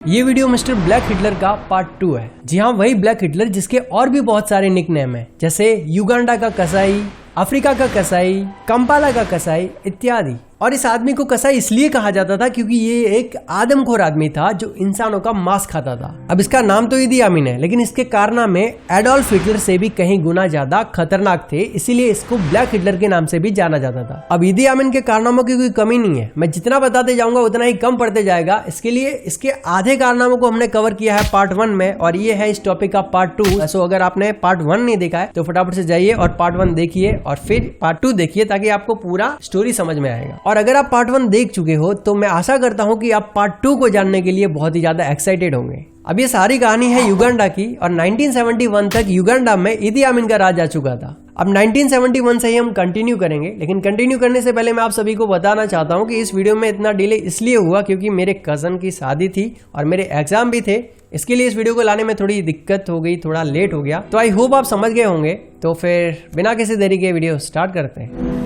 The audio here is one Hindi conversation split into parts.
ये वीडियो मिस्टर ब्लैक हिटलर का पार्ट 2 है। जी हाँ, वही ब्लैक हिटलर जिसके और भी बहुत सारे निकनेम हैं, जैसे युगांडा का कसाई, अफ्रीका का कसाई, कंपाला का कसाई इत्यादि। और इस आदमी को कसाई इसलिए कहा जाता था क्योंकि ये एक आदमखोर आदमी था जो इंसानों का मांस खाता था। अब इसका नाम तो ईदी अमीन है, लेकिन इसके कारनामे एडोल्फ हिटलर से भी कहीं गुना ज्यादा खतरनाक थे, इसीलिए इसको ब्लैक हिटलर के नाम से भी जाना जाता था। अब ईदी अमीन के कारनामों की कोई कमी नहीं है, मैं जितना बताते जाऊंगा उतना ही कम पड़ते जाएगा। इसके लिए इसके आधे कारनामों को हमने कवर किया है पार्ट 1 में, और ये है इस टॉपिक का पार्ट 2। सो अगर आपने पार्ट 1 नहीं देखा है तो फटाफट से जाइए और पार्ट 1 देखिए और फिर पार्ट 2 देखिए, ताकि आपको पूरा स्टोरी समझ में आएगा। और अगर आप पार्ट 1 देख चुके हो तो मैं आशा करता हूं कि आप पार्ट 2 को जानने के लिए बहुत ही ज्यादा एक्साइटेड होंगे। अब ये सारी कहानी है युगांडा की, और 1971 तक युगांडा में ईदी अमीन का राज आ चुका था। अब 1971 से ही हम कंटिन्यू करेंगे, लेकिन कंटिन्यू करने से पहले मैं आप सभी को बताना चाहता हूं कि इस वीडियो में इतना डिले इसलिए हुआ क्योंकि मेरे कजन की शादी थी और मेरे एग्जाम भी थे। इसके लिए इस वीडियो को लाने में थोड़ी दिक्कत हो गई, थोड़ा लेट हो गया। तो आई होप आप समझ गए होंगे। तो फिर बिना किसी देरी के वीडियो स्टार्ट करते हैं।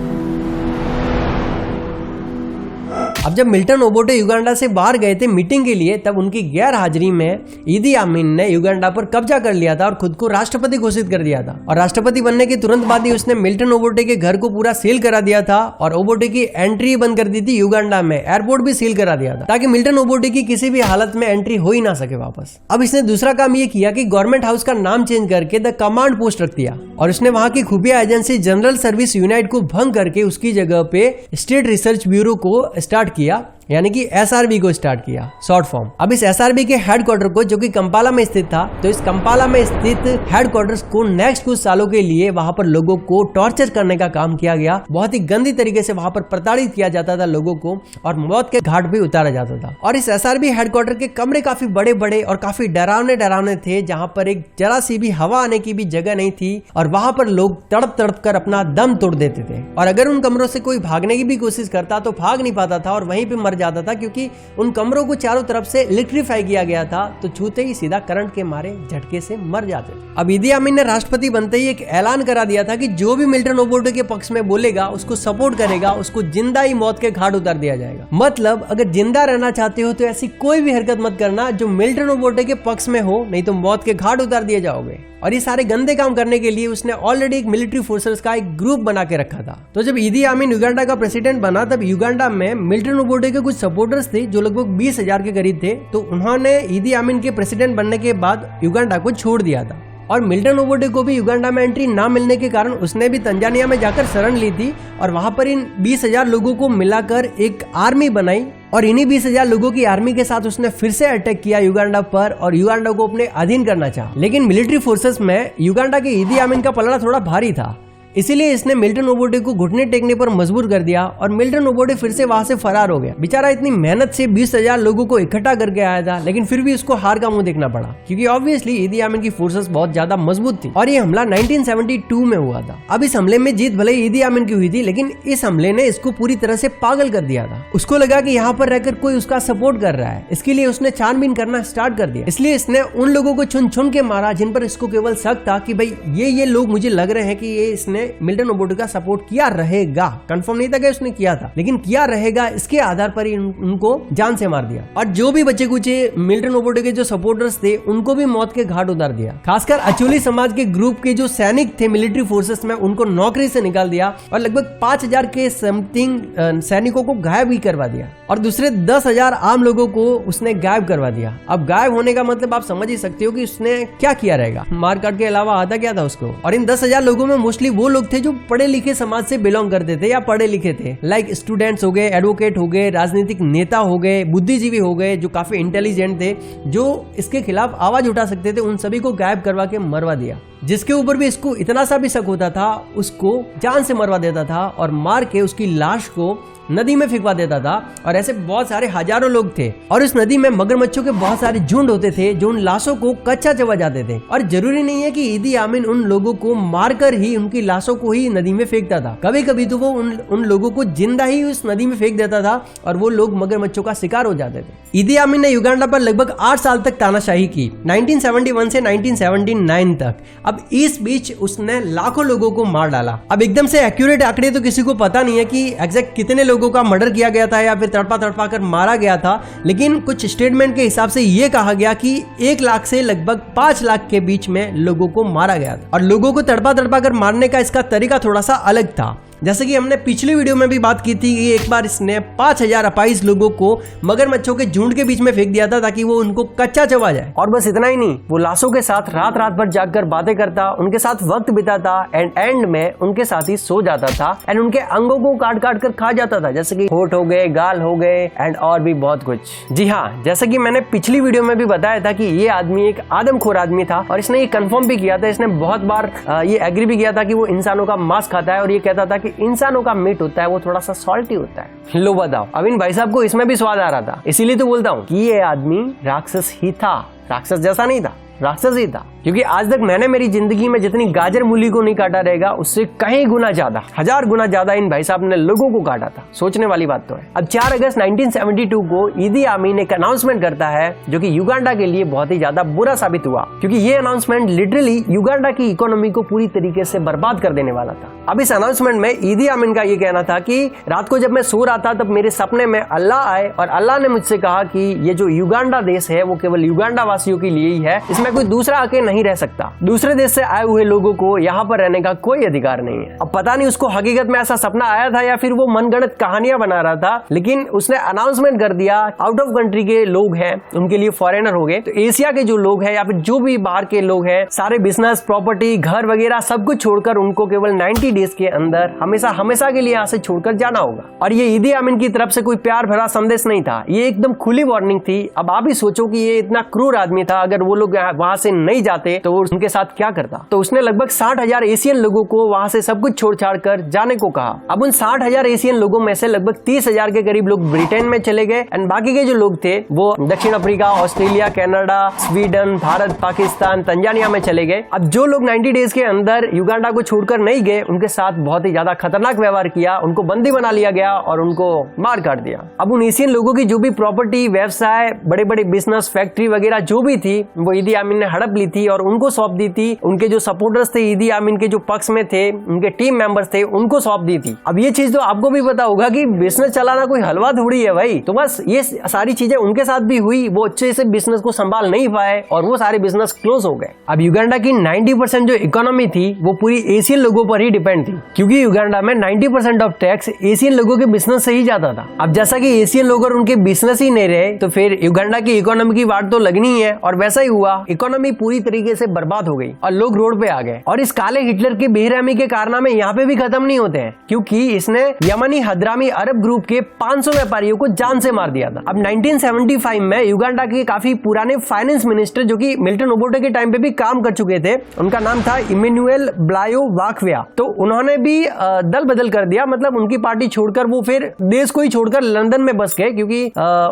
अब जब मिल्टन ओबोटे युगांडा से बाहर गए थे मीटिंग के लिए, तब उनकी गैर हाजिरी में ईदी अमीन ने युगांडा पर कब्जा कर लिया था और खुद को राष्ट्रपति घोषित कर दिया था। और राष्ट्रपति बनने के तुरंत बाद ही उसने मिल्टन ओबोटे के घर को पूरा सील करा दिया था और ओबोटे की एंट्री बंद कर दी थी। युगांडा में एयरपोर्ट भी सील करा दिया था ताकि मिल्टन ओबोटे की किसी भी हालत में एंट्री हो ही ना सके वापस। अब इसने दूसरा काम ये किया कि गवर्नमेंट हाउस का नाम चेंज करके द कमांड पोस्ट रख दिया, और उसने वहां की खुफिया एजेंसी जनरल सर्विस यूनाइट को भंग करके उसकी जगह पे स्टेट रिसर्च ब्यूरो को स्टार्ट किया, यानी कि एसआरबी को स्टार्ट किया, शॉर्ट फॉर्म। अब इस एसआरबी के हेडक्वार्टर को, जो कि कंपाला में स्थित था, तो इस कंपाला में स्थित हेडक्वार्टर्स को नेक्स्ट कुछ सालों के लिए वहां पर लोगों को टॉर्चर करने का काम किया गया। बहुत ही गंदी तरीके से वहां पर प्रताड़ित किया जाता था लोगों को, और मौत के घाट भी उतारा जाता था। और इस एसआरबी हेडक्वार्टर के कमरे काफी बड़े बड़े और काफी डरावने थे, जहां पर एक जरा सी भी हवा आने की भी जगह नहीं थी, और वहां पर लोग तड़प तड़प कर अपना दम तोड़ देते थे। और अगर उन कमरों से कोई भागने की भी कोशिश करता तो भाग नहीं पाता था और वहीं पे मर जाता था, क्योंकि उन कमरों को चारों तरफ से इलेक्ट्रीफाई किया गया था, तो छूते ही सीधा करंट के मारे झटके से मर जाते थे। अब ईदी अमीन ने राष्ट्रपति बनते ही एक ऐलान करा दिया था कि जो भी मिल्टन ओबोटे के पक्ष में बोलेगा, उसको सपोर्ट करेगा, उसको जिंदा ही मौत के घाट उतार दिया जाएगा। मतलब अगर जिंदा रहना चाहते हो तो ऐसी कोई भी हरकत मत करना जो मिल्टन ओबोटे के पक्ष में हो, नहीं तो मौत के घाट उतार दिए जाओगे। और ये सारे गंदे काम करने के लिए उसने ऑलरेडी एक मिलिट्री फोर्सेस का एक ग्रुप बना के रखा था। तो जब ईदी अमीन युगांडा का प्रेसिडेंट बना, तब युगांडा में मिल्टन ओबोटे के कुछ सपोर्टर्स थे जो लगभग 20,000 के करीब थे। तो उन्होंने ईदी अमीन के प्रेसिडेंट बनने के बाद युगांडा को छोड़ दिया था। और मिल्टन ओबोटे को भी युगांडा में एंट्री ना मिलने के कारण उसने भी तंजानिया में जाकर शरण ली थी, और वहां पर इन 20,000 लोगों को मिलाकर एक आर्मी बनाई, और इन्हीं 20,000 लोगों की आर्मी के साथ उसने फिर से अटैक किया युगांडा पर और युगांडा को अपने अधीन करना चाहा। लेकिन मिलिट्री फोर्सेस में युगांडा के ईदी अमीन का पलड़ा थोड़ा भारी था, इसीलिए इसने मिल्टन ओबोटे को घुटने टेकने पर मजबूर कर दिया, और मिल्टन ओबोटे फिर से वहां से फरार हो गया। बेचारा इतनी मेहनत से 20,000 लोगों को इकट्ठा करके आया था, लेकिन फिर भी उसको हार का मुंह देखना पड़ा, क्योंकि ऑब्वियसली ईदी अमीन की फोर्सेस बहुत ज्यादा मजबूत थी। और ये हमला 1972 में हुआ था। अब इस हमले में जीत भले ही ईदी अमीन की हुई थी, लेकिन इस हमले ने इसको पूरी तरह से पागल कर दिया था। उसको लगा कि यहाँ पर रहकर कोई उसका सपोर्ट कर रहा है, इसके लिए उसने छानबीन करना स्टार्ट कर दिया। इसलिए इसने उन लोगों को चुन चुन के मारा जिन पर इसको केवल शक था कि भाई ये लोग मुझे लग रहे हैं कि ये इसने मिल्टन ओबोटे सपोर्ट किया रहेगा। कंफर्म नहीं था कि उसने किया था, लेकिन किया रहेगा, इसके आधार पर ही उनको जान से मार दिया। और जो भी बचे कुचे मिल्टन ओबोटे के जो सपोर्टर्स थे, उनको भी मौत के घाट उतार दिया। खासकर अचोली समाज के ग्रुप के जो सैनिक थे मिलिट्री फोर्सेस में, उनको नौकरी से निकाल दिया, और लगभग 5,000 के समथिंग सैनिकों को गायब भी करवा दिया, और दूसरे 10,000 आम लोगों को उसने गायब करवा दिया। अब गायब होने का मतलब आप समझ ही सकते हो कि उसने क्या किया रहेगा। मारकाट के अलावा आता क्या था उसको। और इन 10,000 लोगों में मोस्टली वो लोग थे जो पढ़े लिखे समाज से बिलोंग करते थे या पढ़े लिखे थे, लाइक स्टूडेंट्स हो गए, एडवोकेट हो गए, राजनीतिक नेता हो गए, बुद्धिजीवी हो गए, जो काफी इंटेलिजेंट थे, जो इसके खिलाफ आवाज उठा सकते थे। उन सभी को गायब करवा के मरवा दिया। जिसके ऊपर भी इसको इतना सा भी शक होता था, उसको जान से मरवा देता था और मार के उसकी लाश को नदी में फेंकवा देता था। और ऐसे बहुत सारे हजारों लोग थे, और इस नदी में मगरमच्छों के बहुत सारे झुंड होते थे जो उन लाशों को कच्चा चबा जाते थे। और जरूरी नहीं है कि ईदी अमीन उन लोगों को मारकर ही उनकी लाशों को ही नदी में फेंकता था, कभी कभी तो वो उन लोगों को जिंदा ही उस नदी में फेंक देता था, और वो लोग मगरमच्छों का शिकार हो जाते थे। ईदी अमीन ने युगांडा पर लगभग 8 साल तक तानाशाही की, 1971 से 1979 तक। अब इस बीच उसने लाखों लोगों को मार डाला। अब एकदम से एक्यूरेट आंकड़े तो किसी को पता नहीं है कि एग्जैक्ट कितने लोगों का मर्डर किया गया था या फिर तड़पा तड़पा कर मारा गया था, लेकिन कुछ स्टेटमेंट के हिसाब से ये कहा गया कि 1 लाख से लगभग 5 लाख के बीच में लोगों को मारा गया था। और लोगों को तड़पा तड़पा कर मारने का इसका तरीका थोड़ा सा अलग था। जैसे कि हमने पिछली वीडियो में भी बात की थी कि एक बार इसने 5000 अपाइज लोगों को मगरमच्छों के झुंड के बीच में फेंक दिया था ताकि वो उनको कच्चा चबा जाए। और बस इतना ही नहीं, वो लाशों के साथ रात रात भर जागकर बातें करता, उनके साथ वक्त बिताता एंड एंड में उनके साथ ही सो जाता था एंड उनके अंगों को काट काट कर खा जाता था, जैसे कि होठ हो गए, गाल हो गए एंड और भी बहुत कुछ। जी हाँ, जैसे कि मैंने पिछली वीडियो में भी बताया था कि ये आदमी एक आदमखोर आदमी था और इसने ये कंफर्म भी किया था, इसने बहुत बार ये एग्री भी किया था कि वो इंसानों का मांस खाता है और ये कहता था कि इंसानों का मीट होता है वो थोड़ा सा सॉल्टी होता है। लो बताओ, अब इन भाई साहब को इसमें भी स्वाद आ रहा था, इसीलिए तो बोलता हूँ कि ये आदमी राक्षस ही था, राक्षस जैसा नहीं था, राक्षस ही था। क्योंकि आज तक मैंने मेरी जिंदगी में जितनी गाजर मूली को नहीं काटा रहेगा उससे कहीं गुना ज्यादा, 1000 गुना ज्यादा इन भाई साहब ने लोगों को काटा था। सोचने वाली बात तो है। अब 4 अगस्त 1972 को ईदी आमीन एक अनाउंसमेंट करता है जो कि युगांडा के लिए बहुत ही ज्यादा बुरा साबित हुआ, क्योंकि ये अनाउंसमेंट लिटरली युगांडा की इकोनॉमी को पूरी तरीके से बर्बाद कर देने वाला था। अब इस अनाउंसमेंट में ईदी आमीन का ये कहना था कि रात को जब मैं सो रहा था तब मेरे सपने में अल्लाह आए और अल्लाह ने मुझसे कहा कि ये जो युगांडा देश है वो केवल युगांडा वासियों के लिए ही है, इसमें कोई दूसरा आके नहीं रह सकता, दूसरे देश से आए हुए लोगों को यहाँ पर रहने का कोई अधिकार नहीं है। अब पता नहीं उसको हकीकत में ऐसा सपना आया था या फिर वो मनगढ़ंत कहानियां बना रहा था, लेकिन उसने अनाउंसमेंट कर दिया आउट ऑफ कंट्री के लोग हैं उनके लिए फॉरेनर हो गए, तो एशिया के जो लोग हैं या फिर जो भी बाहर के लोग हैं सारे बिजनेस, प्रॉपर्टी, घर वगैरह सब कुछ छोड़कर उनको केवल 90 डेज के अंदर हमेशा हमेशा के लिए यहाँ से छोड़कर जाना होगा। और ये ईदी आमीन की तरफ से कोई प्यार भरा संदेश नहीं था, ये एकदम खुली वार्निंग थी। अब आप ही सोचो कि ये इतना क्रूर आदमी था, अगर वो लोग वहां से नहीं जाते तो वो उनके साथ क्या करता। तो उसने लगभग 60,000 एशियन लोगों को वहां से सब कुछ छोड़ छाड़ कर जाने को कहा। अब उन 60,000 एशियन लोगों में से लगभग 30,000 के करीब लोग ब्रिटेन में चले गए एंड बाकी के जो लोग थे वो दक्षिण Africa, Australia, Canada, Sweden, Bharat, Pakistan, Tanzania में चले गए। अब जो लोग 90 डेज के अंदर युगांडा को छोड़कर नहीं गए उनके साथ बहुत ही ज्यादा खतरनाक व्यवहार किया, उनको बंदी बना लिया गया और उनको मार काट दिया। अब उन एशियन लोगों की जो भी प्रॉपर्टी, व्यवसाय, बड़े बड़े बिजनेस, फैक्ट्री वगैरह जो भी थी वो ईदी आमीन ने हड़प ली थी और उनको सौंप दी थी। उनके जो सपोर्टर्स थे ईदी आमीन के जो पक्ष में थे, उनके टीम मेंबर्स थे, उनको सौंप दी थी। अब ये चीज तो आपको भी पता होगा कि बिजनेस चलाना कोई हलवा थोड़ी है भाई, तो बस ये सारी चीजें उनके साथ भी हुई, वो अच्छे से बिजनेस को संभाल नहीं पाए और वो सारे बिजनेस क्लोज हो गए। अब युगांडा की 90% जो इकोनॉमी थी वो पूरी एशियन लोगों पर ही डिपेंड थी, क्योंकि युगांडा में 90% ऑफ टैक्स एशियन लोगों के बिजनेस से ही जाता था। अब जैसा कि एशियन लोग और उनके बिजनेस ही नहीं रहे तो फिर युगांडा की इकोनॉमी की वाट तो लगनी है, और वैसा ही हुआ, इकोनॉमी पूरी तरीके से बर्बाद हो गई और लोग रोड पे आ गए। और इस काले हिटलर के बेरहमी के कारनामे यहाँ पे भी खत्म नहीं होते हैं, क्योंकि इसने यमनी हदरामी अरब ग्रुप के 500 व्यापारियों को जान से मार दिया था। अब 1975 में युगांडा के काफी पुराने फाइनेंस मिनिस्टर जो कि मिल्टन ओबोटे के टाइम पे भी काम कर चुके थे, उनका नाम था इमैनुएल ब्लायो वाकविया, तो उन्होंने भी दल बदल कर दिया, मतलब उनकी पार्टी छोड़कर वो फिर देश को ही छोड़कर लंदन में बस गए, क्योंकि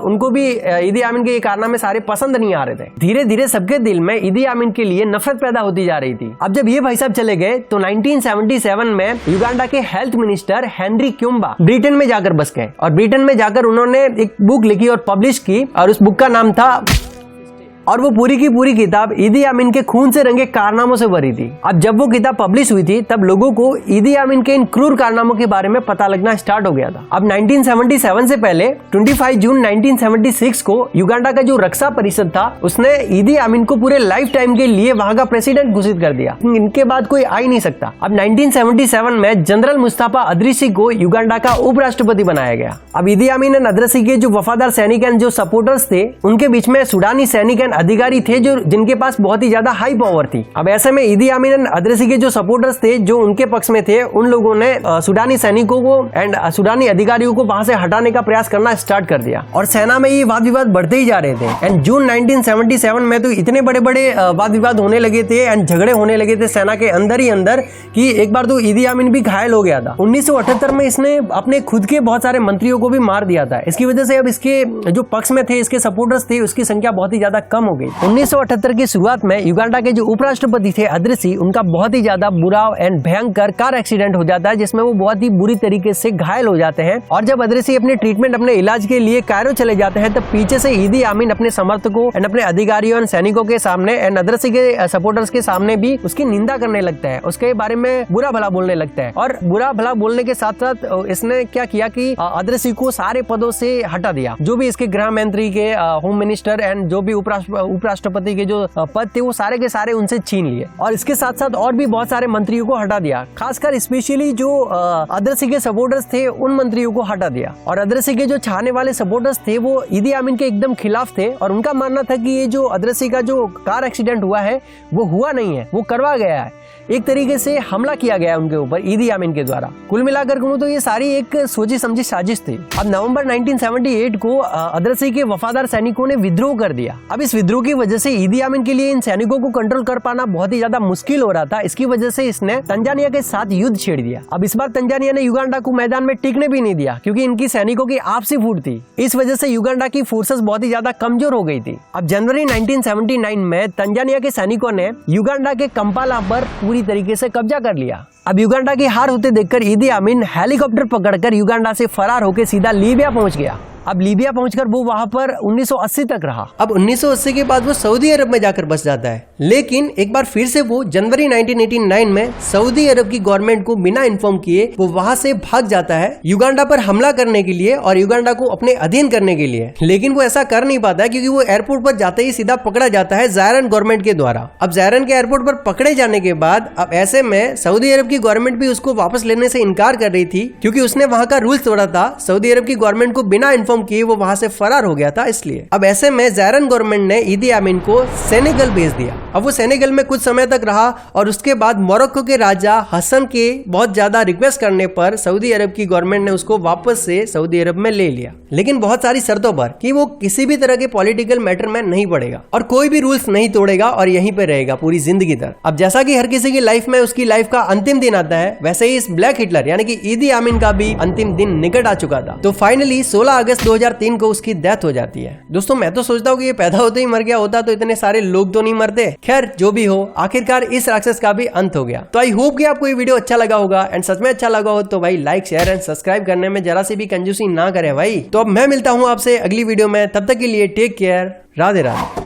उनको भी ईदी आमीन के ये कारनामे सारे पसंद नहीं आ रहे थे। धीरे धीरे सबके दिल में ईदी आमीन के लिए नफरत पैदा होती जा रही थी। अब जब ये भाई साहब चले गए तो 1977 में युगांडा के हेल्थ मिनिस्टर हेनरी क्यूम्बा ब्रिटेन में जाकर बस गए और ब्रिटेन में जाकर उन्होंने एक बुक लिखी और पब्लिश की और उस बुक का नाम था, और वो पूरी की पूरी किताब ईदी आमीन के खून से रंगे कारनामों से भरी थी। अब जब वो किताब पब्लिश हुई थी तब लोगों को ईदी आमीन के इन क्रूर कारनामों के बारे में पता लगना स्टार्ट हो गया था। अब 1977 से पहले 25 जून 1976 को युगांडा का जो रक्षा परिषद था उसने ईदी आमीन को पूरे लाइफ टाइम के लिए वहां का प्रेसिडेंट घोषित कर दिया, इनके बाद कोई आ ही नहीं सकता। अब 1977 में जनरल मुस्तफा अदरिसी को युगांडा का उपराष्ट्रपति बनाया गया। अब ईदी आमीन एंड अदरिसी के जो वफादार सैनिक एंड जो सपोर्टर्स थे उनके बीच में सुडानी सैनिक अधिकारी थे जो जिनके पास बहुत ही ज्यादा हाई पावर थी। अब ऐसे में ईदी आमीन एंड अदरिसी के जो सपोर्टर्स थे जो उनके पक्ष में थे उन लोगों ने सुडानी सैनिकों को एंड सुडानी अधिकारियों को वहां से हटाने का प्रयास करना स्टार्ट कर दिया और सेना में ये वाद विवाद बढ़ते ही जा रहे थे। एंड जून 1977 में तो इतने बड़े बड़े वाद विवाद होने लगे थे एंड झगड़े होने लगे थे सेना के अंदर ही अंदर कि एक बार तो ईदी आमीन भी घायल हो गया था। 1978 में इसने अपने खुद के बहुत सारे मंत्रियों को भी मार दिया था। इसकी वजह से अब इसके जो पक्ष में थे, इसके सपोर्टर्स थे, उसकी संख्या बहुत ही ज्यादा कम खत्म हो गई। 1978 की शुरुआत में युगांडा के जो उपराष्ट्रपति थे अद्रिसी, उनका बहुत ही ज्यादा बुरा एंड भयंकर कार एक्सीडेंट हो जाता है, जिसमें वो बहुत ही बुरी तरीके से घायल हो जाते हैं। और जब अद्रिसी अपने ट्रीटमेंट, अपने इलाज के लिए कायरो चले जाते हैं, तब पीछे से ईदी आमीन अपने समर्थकों एंड अपने अधिकारियों एंड सैनिकों के सामने एंड अद्रिसी के सपोर्टर्स के सामने भी उसकी निंदा करने लगता है, उसके बारे में बुरा भला बोलने लगता है। और बुरा भला बोलने के साथ साथ इसने क्या किया कि अद्रिसी को सारे पदों से हटा दिया। जो भी इसके गृह मंत्री के, होम मिनिस्टर एंड जो भी उपराष्ट्रपति के जो पद थे, वो सारे के सारे उनसे छीन लिए। और इसके साथ साथ और भी बहुत सारे मंत्रियों को हटा दिया, खासकर स्पेशली जो अद्रिसी के सपोर्टर्स थे उन मंत्रियों को हटा दिया। और अद्रिसी के जो चाहने वाले सपोर्टर्स थे वो ईदी आमीन के एकदम खिलाफ थे, और उनका मानना था कि ये जो अद्रिसी का जो कार एक्सीडेंट हुआ है वो हुआ नहीं है, वो करवा गया है, एक तरीके से हमला किया गया उनके ऊपर ईदी आमीन के द्वारा। कुल मिलाकर कहूं तो ये सारी एक सोची समझी साजिश थी। अब नवंबर 1978 को अद्रिसी के वफादार सैनिकों ने विद्रोह कर दिया। अब इस विद्रोह की वजह से ईदी आमीन के लिए इन सैनिकों को कंट्रोल कर पाना बहुत ही ज्यादा मुश्किल हो रहा था। इसकी वजह से इसने तंजानिया के साथ युद्ध छेड़ दिया। अब इस बार तंजानिया ने युगांडा को मैदान में टिकने भी नहीं दिया, क्योंकि इनकी सैनिकों की आपसी फूट थी। इस वजह से युगांडा की फोर्सेस बहुत ही ज्यादा कमजोर हो गई थी। अब जनवरी 1979 में तंजानिया के सैनिकों ने युगांडा के कंपाला पर पूरी तरीके से कब्जा कर लिया। अब युगांडा की हार होते देखकर ईदी आमीन हेलीकॉप्टर पकड़कर युगांडा से फरार होकर सीधा लीबिया पहुंच गया। अब लीबिया पहुंचकर वो वहां पर 1980 तक रहा। अब 1980 के बाद वो सऊदी अरब में जाकर बस जाता है, लेकिन एक बार फिर से वो जनवरी 1989 में सऊदी अरब की गवर्नमेंट को बिना इन्फॉर्म किए वो वहां से भाग जाता है युगांडा पर हमला करने के लिए और युगांडा को अपने अधीन करने के लिए। लेकिन वो ऐसा कर नहीं पाता है, क्योंकि वो एयरपोर्ट पर जाते ही सीधा पकड़ा जाता है ज़ायरन गवर्नमेंट के द्वारा। अब ज़ायरन के एयरपोर्ट पर पकड़े जाने के बाद अब ऐसे में सऊदी अरब की गवर्नमेंट भी उसको वापस लेने से इनकार कर रही थी, क्योंकि उसने वहां का रूल्स तोड़ा था। सऊदी अरब की गवर्नमेंट को बिना इन्फॉर्म किए वो वहां से फरार हो गया था, इसलिए। अब ऐसे में ज़ायरन गवर्नमेंट ने ईदी आमीन को सेनेगल भेज दिया। अब वो सेनेगल में कुछ समय तक रहा और उसके बाद मोरक्को के राजा हसन के बहुत ज्यादा रिक्वेस्ट करने पर सऊदी अरब की गवर्नमेंट ने उसको वापस से सऊदी अरब में ले लिया, लेकिन बहुत सारी शर्तों पर कि वो किसी भी तरह के पॉलिटिकल मैटर में नहीं पड़ेगा और कोई भी रूल्स नहीं तोड़ेगा और यहीं पे रहेगा पूरी जिंदगी तक। अब जैसा कि हर किसी की लाइफ में उसकी लाइफ का अंतिम दिन आता है, वैसे ही इस ब्लैक हिटलर यानी कि ईदी आमीन का भी अंतिम दिन निकट आ चुका था। तो फाइनली 16 अगस्त 2003 को उसकी डेथ हो जाती है। दोस्तों, मैं तो सोचता हूँ कि ये पैदा होते ही मर गया होता तो इतने सारे लोग तो नहीं मरते। खैर, जो भी हो, आखिरकार इस राक्षस का भी अंत हो गया। तो आई होप कि आपको ये वीडियो अच्छा लगा होगा, एंड सच में अच्छा लगा हो तो भाई लाइक, शेयर एंड सब्सक्राइब करने में जरा सी भी कंजूसी ना करें भाई। तो अब मैं मिलता हूँ आपसे अगली वीडियो में, तब तक के लिए टेक केयर, राधे राधे।